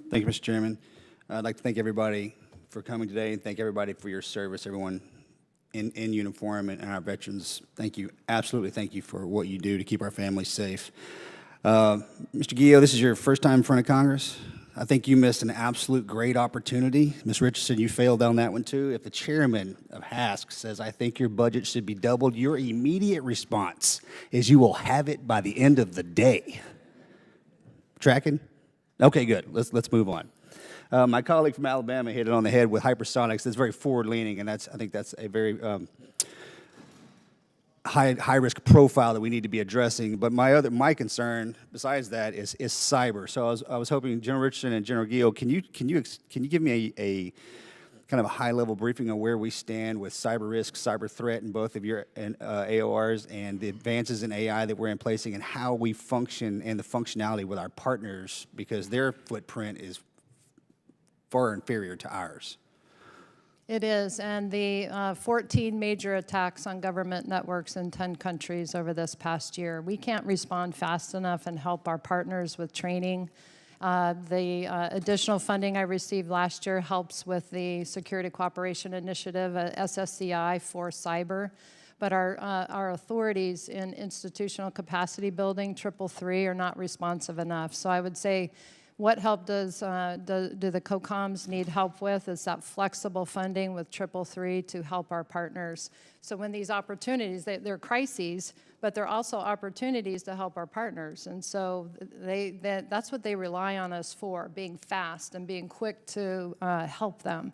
Thank you, Mr. Chairman. I'd like to thank everybody for coming today and thank everybody for your service, everyone in uniform and our veterans. Thank you, absolutely thank you for what you do to keep our families safe. Mr. Guillo, this is your first time in front of Congress. I think you missed an absolute great opportunity. Ms. Richardson, you failed on that one too. If the chairman of HASC says, I think your budget should be doubled, your immediate response is you will have it by the end of the day. Tracking? Okay, good. Let's move on. My colleague from Alabama hit it on the head with hypersonics. That's very forward-leaning, and I think that's a very high-risk profile that we need to be addressing. But my concern, besides that, is cyber. So I was hoping General Richardson and General Guillo, can you give me a kind of a high-level briefing on where we stand with cyber risk, cyber threat in both of your AORs and the advances in AI that we're in placing and how we function and the functionality with our partners, because their footprint is far inferior to ours. It is, and the 14 major attacks on government networks in 10 countries over this past year. We can't respond fast enough and help our partners with training. The additional funding I received last year helps with the Security Cooperation Initiative, SSCI, for cyber. But our authorities in institutional capacity building, 333, are not responsive enough. So I would say, what help do the COCOMs need help with is that flexible funding with 333 to help our partners. So when these opportunities, they're crises, but they're also opportunities to help our partners. And so that's what they rely on us for, being fast and being quick to help them.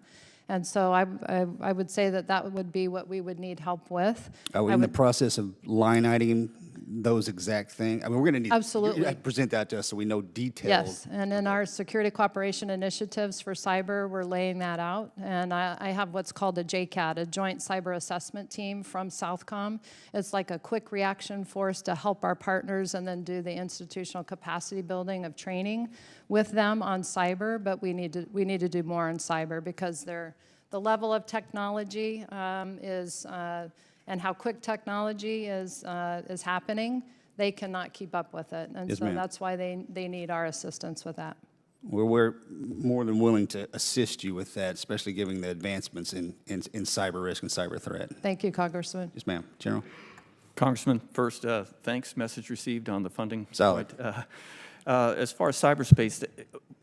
And so I would say that would be what we would need help with. Are we in the process of line iteming those exact things? I mean, we're going to need absolutely to present that to us so we know details. Yes, and in our security cooperation initiatives for cyber, we're laying that out. And I have what's called a JCAT, a Joint Cyber Assessment Team from Southcom. It's like a quick reaction force to help our partners and then do the institutional capacity building of training with them on cyber. But we need to do more on cyber because the level of technology and how quick technology is happening, they cannot keep up with it. And yes, so that's why they need our assistance with that. Well, we're more than willing to assist you with that, especially given the advancements in cyber risk and cyber threat. Thank you, Congressman. Yes, ma'am. General? Congressman, first, thanks. Message received on the funding. Solid. As far as cyberspace,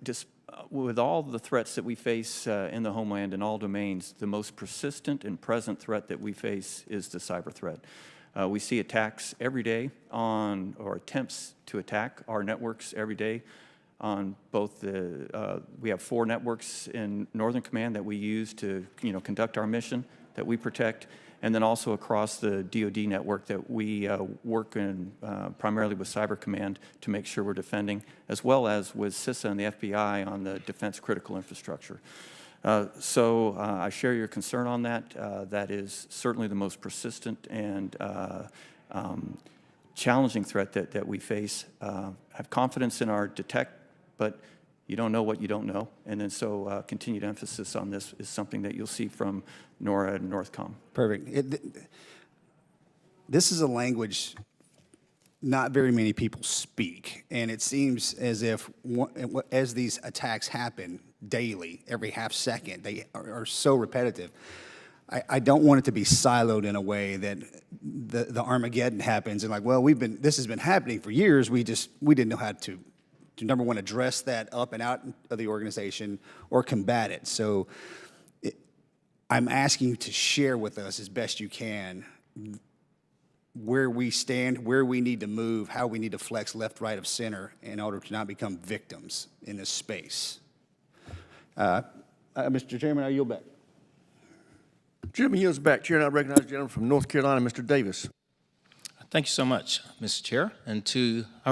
just with all the threats that we face in the homeland in all domains, the most persistent and present threat that we face is the cyber threat. We see attacks every day or attempts to attack our networks every day on both we have 4 networks in Northern Command that we use to conduct our mission that we protect, and then also across the DoD network that we work in primarily with Cyber Command to make sure we're defending, as well as with CISA and the FBI on the defense critical infrastructure. So I share your concern on that. That is certainly the most persistent and challenging threat that we face. Have confidence in our detect, but you don't know what you don't know. And then so continued emphasis on this is something that you'll see from NORAD and Northcom. Perfect. This is a language not very many people speak, and it seems as if as these attacks happen daily, every half second, they are so repetitive. I don't want it to be siloed in a way that the Armageddon happens and like, well, this has been happening for years. We didn't know how to number one, address that up and out of the organization or combat it. So I'm asking you to share with us as best you can where we stand, where we need to move, how we need to flex left, right, of center in order to not become victims in this space. Mr. Chairman, I yield back. Chairman yields back. Chair, and I recognize the gentleman from North Carolina, Mr. Davis. Thank you so much, Mr. Chair, and to our